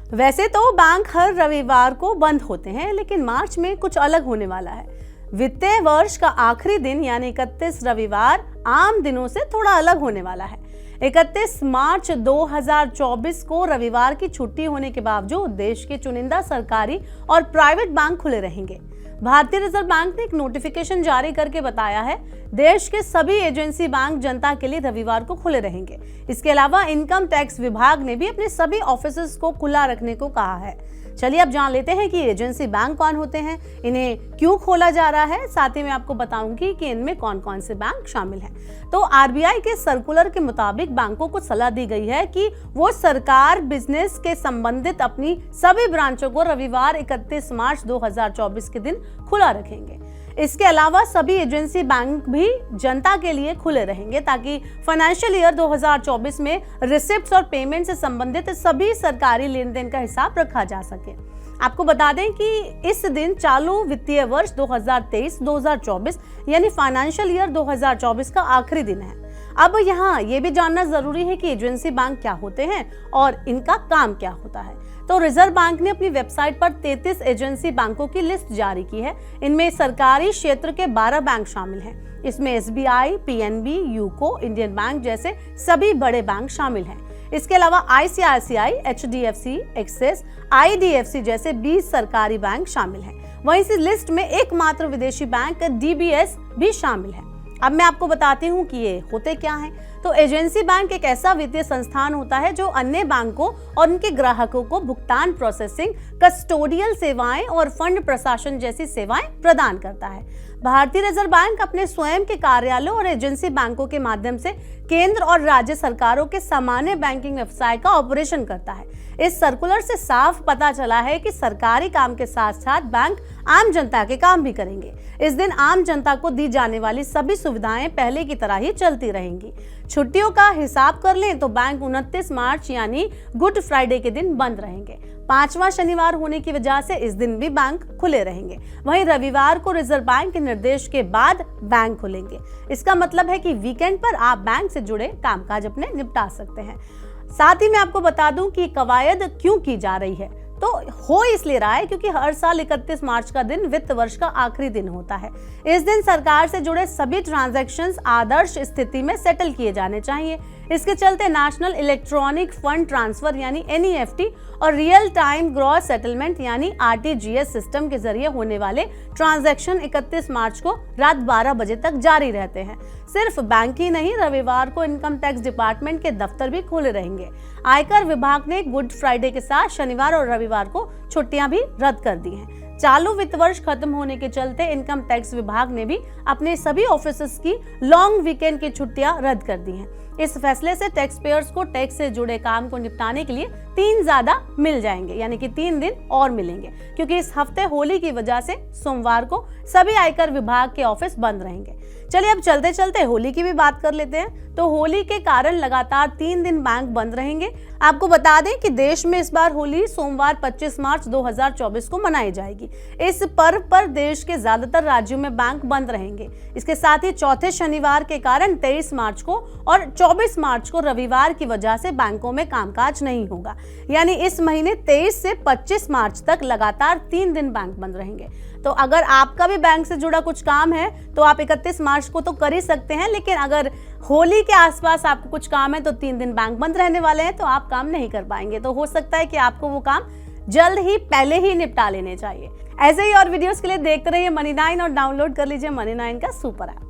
वैसे तो बैंक हर रविवार को बंद होते हैं, लेकिन मार्च में कुछ अलग होने वाला है। वित्तीय वर्ष का आखिरी दिन यानी 31 रविवार आम दिनों से थोड़ा अलग होने वाला है। 31 मार्च 2024 को रविवार की छुट्टी होने के बावजूद देश के चुनिंदा सरकारी और प्राइवेट बैंक खुले रहेंगे। भारतीय रिजर्व बैंक ने एक नोटिफिकेशन जारी करके बताया है, देश के सभी एजेंसी बैंक जनता के लिए रविवार को खुले रहेंगे। इसके अलावा इनकम टैक्स विभाग ने भी अपने सभी ऑफिसेज को खुला रखने को कहा है। चलिए अब जान लेते हैं कि एजेंसी बैंक कौन होते हैं, इन्हें क्यों खोला जा रहा है। साथ ही मैं आपको बताऊंगी कि इनमें कौन कौन से बैंक शामिल हैं। तो आरबीआई के सर्कुलर के मुताबिक बैंकों को सलाह दी गई है कि वो सरकार बिजनेस के संबंधित अपनी सभी ब्रांचों को रविवार 31 मार्च 2024 के दिन खुला रखेंगे। इसके अलावा सभी एजेंसी बैंक भी जनता के लिए खुले रहेंगे ताकि फाइनेंशियल ईयर 2024 में रिसिप्ट्स और पेमेंट से संबंधित सभी सरकारी लेन देन का हिसाब रखा जा सके। आपको बता दें कि इस दिन चालू वित्तीय वर्ष 2023-2024 यानी फाइनेंशियल ईयर 2024 का आखिरी दिन है। अब यहाँ ये भी जानना जरूरी है कि एजेंसी बैंक क्या होते हैं और इनका काम क्या होता है। तो रिजर्व बैंक ने अपनी वेबसाइट पर 33 एजेंसी बैंकों की लिस्ट जारी की है। इनमें सरकारी क्षेत्र के 12 बैंक शामिल हैं। इसमें SBI, PNB, UCO, Indian bank जैसे सभी बड़े बैंक शामिल हैं। इसके अलावा आईसीआईसीआई, एचडीएफसी, एक्सिस, आईडीएफसी जैसे 20 सरकारी बैंक शामिल हैं। वहीं इस लिस्ट में एकमात्र विदेशी बैंक डीबीएस भी शामिल है। अब मैं आपको बताती हूँ कि ये होते क्या हैं। तो एजेंसी बैंक एक ऐसा वित्तीय संस्थान होता है जो अन्य बैंकों और उनके ग्राहकों को भुगतान प्रोसेसिंग, कस्टोडियल सेवाएं और फंड प्रशासन जैसी सेवाएं प्रदान करता है। भारतीय रिजर्व बैंक अपने स्वयं के कार्यालयों और एजेंसी बैंकों के माध्यम से केंद्र और राज्य सरकारों के सामान्य बैंकिंग व्यवसाय का ऑपरेशन करता है। इस सर्कुलर से साफ पता चला है कि सरकारी काम के साथ साथ बैंक आम जनता के काम भी करेंगे। इस दिन आम जनता को दी जाने वाली सभी सुविधाएं पहले की तरह ही चलती रहेंगी। छुट्टियों का हिसाब कर लें तो बैंक 29 मार्च यानी गुड फ्राइडे के दिन बंद रहेंगे। 5वां शनिवार होने की वजह से इस दिन भी बैंक खुले रहेंगे। वहीं रविवार को रिजर्व बैंक के निर्देश के बाद बैंक खुलेंगे। इसका मतलब है कि वीकेंड पर आप बैंक से जुड़े कामकाज अपने निपटा सकते हैं। साथ ही मैं आपको बता दूं कि कवायद क्यों की जा रही है। तो हो इसलिए रहा है क्योंकि हर साल 31 मार्च का दिन वित्त वर्ष का आखिरी दिन होता है। इस दिन सरकार से जुड़े सभी ट्रांजैक्शंस आदर्श स्थिति में सेटल किए जाने चाहिए। इसके चलते नेशनल इलेक्ट्रॉनिक फंड ट्रांसफर यानी एनईएफटी और रियल टाइम ग्रॉस सेटलमेंट यानी आरटीजीएस सिस्टम के जरिए होने वाले ट्रांजैक्शन 31 मार्च को रात 12 बजे तक जारी रहते हैं। सिर्फ बैंक ही नहीं, रविवार को इनकम टैक्स डिपार्टमेंट के दफ्तर भी खुले रहेंगे। आयकर विभाग ने गुड फ्राइडे के साथ शनिवार और रविवार को छुट्टियां भी रद्द कर दी हैं। चालू वित्त वर्ष खत्म होने के चलते इनकम टैक्स विभाग ने भी अपने सभी ऑफिसेस की लॉन्ग वीकेंड की छुट्टियां रद्द कर दी हैं। इस फैसले से टैक्स पेयर्स को टैक्स से जुड़े काम को निपटाने के लिए 3 ज्यादा मिल जाएंगे, यानी कि 3 दिन और मिलेंगे, क्योंकि इस हफ्ते होली की वजह से सोमवार को सभी आयकर विभाग के ऑफिस बंद रहेंगे। चलिए अब चलते चलते होली की भी बात कर लेते हैं। तो होली के कारण लगातार 3 दिन बैंक बंद रहेंगे। आपको बता दें कि देश में इस बार होली सोमवार 25 मार्च 2024 को मनाई जाएगी। इस पर्व पर देश के ज्यादातर राज्यों में बैंक बंद रहेंगे। इसके साथ ही चौथे शनिवार के कारण 23 मार्च को और 24 मार्च को रविवार की वजह से बैंकों में कामकाज नहीं होगा। यानी इस महीने 23 से 25 मार्च तक लगातार 3 दिन बैंक बंद रहेंगे। तो अगर आपका भी बैंक से जुड़ा कुछ काम है तो आप 31 मार्च को तो कर ही सकते हैं, लेकिन अगर होली के आसपास आपको कुछ काम है तो 3 दिन बैंक बंद रहने वाले हैं, तो आप काम नहीं कर पाएंगे। तो हो सकता है कि आपको वो काम जल्द ही पहले ही निपटा लेने चाहिए। ऐसे ही और वीडियोस के लिए देखते रहिए मनी9 और डाउनलोड कर लीजिए मनी9 का सुपर ऐप।